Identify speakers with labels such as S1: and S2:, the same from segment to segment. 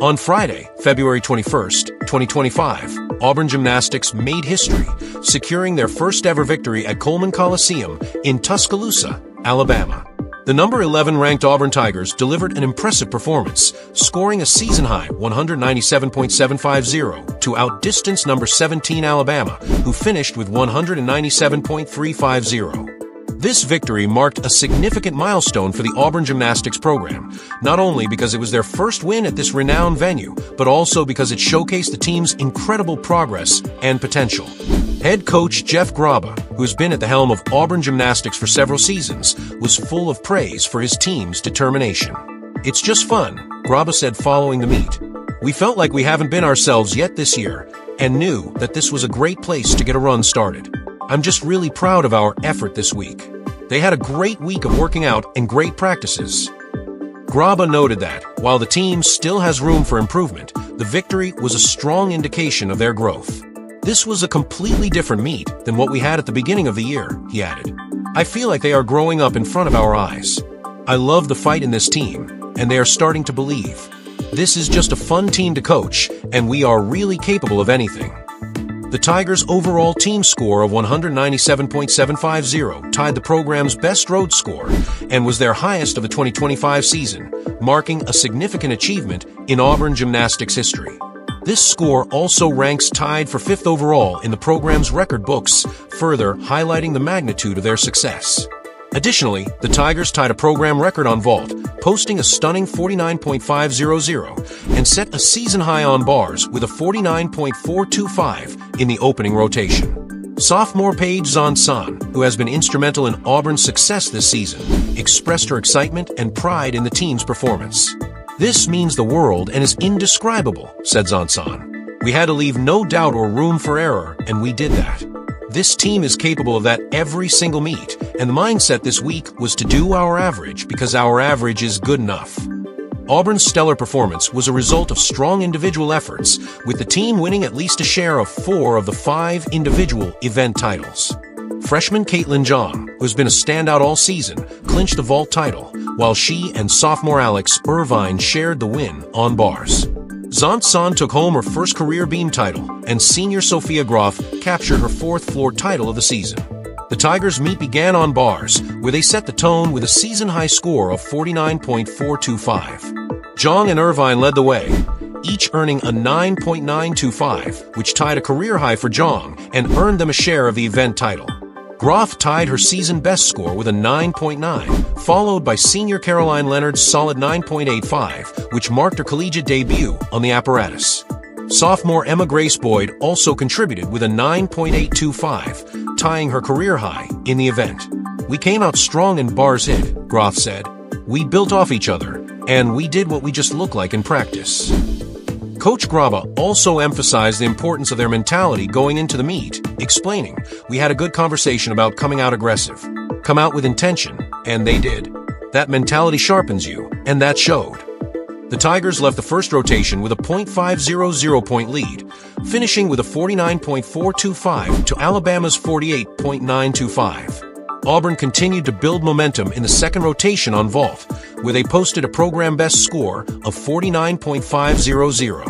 S1: On Friday, February 21st, 2025, Auburn Gymnastics made history, securing their first-ever victory at Coleman Coliseum in Tuscaloosa, Alabama. The number 11 ranked Auburn Tigers delivered an impressive performance, scoring a season-high 197.750 to outdistance number 17 Alabama, who finished with 197.350. This victory marked a significant milestone for the Auburn Gymnastics program, not only because it was their first win at this renowned venue, but also because it showcased the team's incredible progress and potential. Head coach Jeff Graba, who has been at the helm of Auburn Gymnastics for several seasons, was full of praise for his team's determination. "It's just fun," Graba said following the meet. "We felt like we haven't been ourselves yet this year, and knew that this was a great place to get a run started. I'm just really proud of our effort this week. They had a great week of working out and great practices." Graba noted that, while the team still has room for improvement, the victory was a strong indication of their growth. "This was a completely different meet than what we had at the beginning of the year," he added. "I feel like they are growing up in front of our eyes. I love the fight in this team, and they are starting to believe. This is just a fun team to coach, and we are really capable of anything." The Tigers' overall team score of 197.750 tied the program's best road score and was their highest of the 2025 season, marking a significant achievement in Auburn Gymnastics history. This score also ranks tied for 5th overall in the program's record books, further highlighting the magnitude of their success. Additionally, the Tigers tied a program record on vault, posting a stunning 49.500 and set a season high on bars with a 49.425 in the opening rotation. Sophomore Paige Zonson, who has been instrumental in Auburn's success this season, expressed her excitement and pride in the team's performance. "This means the world and is indescribable," said Zonson. "We had to leave no doubt or room for error, and we did that. This team is capable of that every single meet, and the mindset this week was to do our average because our average is good enough." Auburn's stellar performance was a result of strong individual efforts, with the team winning at least a share of 4 of the 5 individual event titles. Freshman Caitlin Jong, who has been a standout all season, clinched the vault title, while she and sophomore Alex Irvine shared the win on bars. Zonson took home her first career beam title, and senior Sophia Groff captured her 4th floor title of the season. The Tigers' meet began on bars, where they set the tone with a season-high score of 49.425. Jong and Irvine led the way, each earning a 9.925, which tied a career high for Jong and earned them a share of the event title. Groff tied her season-best score with a 9.9, followed by senior Caroline Leonard's solid 9.85, which marked her collegiate debut on the apparatus. Sophomore Emma Grace Boyd also contributed with a 9.825, tying her career high in the event. "We came out strong in bars hit," Groff said. "We built off each other, and we did what we just look like in practice." Coach Graba also emphasized the importance of their mentality going into the meet, explaining, "We had a good conversation about coming out aggressive. Come out with intention," and they did. "That mentality sharpens you, and that showed." The Tigers left the first rotation with a .500 point lead, finishing with a 49.425 to Alabama's 48.925. Auburn continued to build momentum in the second rotation on vault, where they posted a program-best score of 49.500.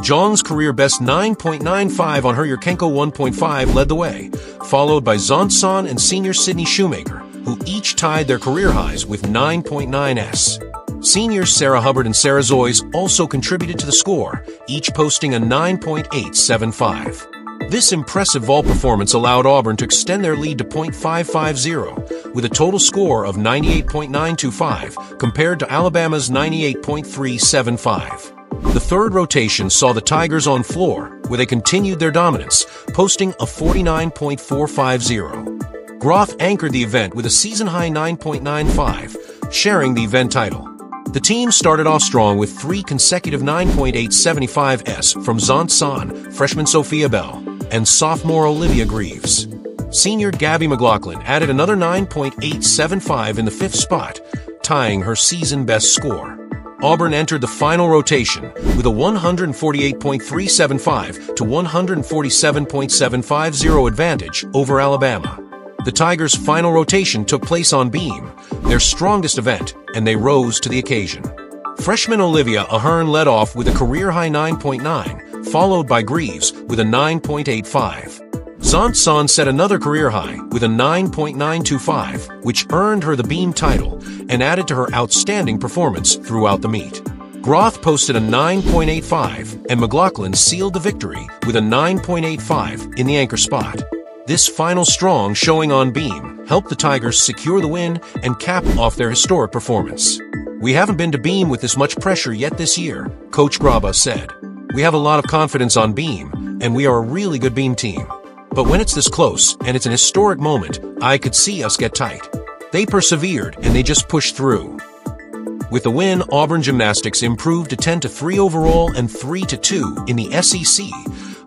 S1: Jong's career-best 9.95 on her Yurchenko 1.5 led the way, followed by Zonson and senior Sydney Shoemaker, who each tied their career highs with 9.9s. Seniors Sarah Hubbard and Sarah Zoyes also contributed to the score, each posting a 9.875. This impressive vault performance allowed Auburn to extend their lead to .550, with a total score of 98.925 compared to Alabama's 98.375. The third rotation saw the Tigers on floor, where they continued their dominance, posting a 49.450. Groff anchored the event with a season-high 9.95, sharing the event title. The team started off strong with 3 consecutive 9.875s from Zonson, freshman Sophia Bell, and sophomore Olivia Greaves. Senior Gabby McLaughlin added another 9.875 in the 5th spot, tying her season-best score. Auburn entered the final rotation with a 148.375 to 147.750 advantage over Alabama. The Tigers' final rotation took place on beam, their strongest event, and they rose to the occasion. Freshman Olivia Ahern led off with a career-high 9.9, followed by Greaves with a 9.85. Zant Son set another career high with a 9.925, which earned her the beam title and added to her outstanding performance throughout the meet. Groth posted a 9.85, and McLaughlin sealed the victory with a 9.85 in the anchor spot. This final strong showing on beam helped the Tigers secure the win and cap off their historic performance. "We haven't been to beam with this much pressure yet this year," Coach Graba said. "We have a lot of confidence on beam, and we are a really good beam team. But when it's this close, and it's an historic moment, I could see us get tight." They persevered, and they just pushed through. With the win, Auburn Gymnastics improved to 10-3 overall and 3-2 in the SEC,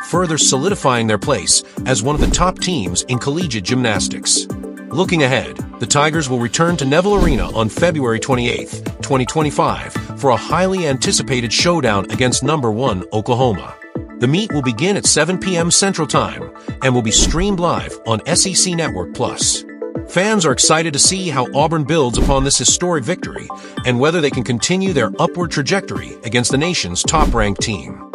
S1: further solidifying their place as one of the top teams in collegiate gymnastics. Looking ahead, the Tigers will return to Neville Arena on February 28, 2025, for a highly anticipated showdown against number 1 Oklahoma. The meet will begin at 7 p.m. Central Time and will be streamed live on SEC Network Plus. Fans are excited to see how Auburn builds upon this historic victory and whether they can continue their upward trajectory against the nation's top-ranked team.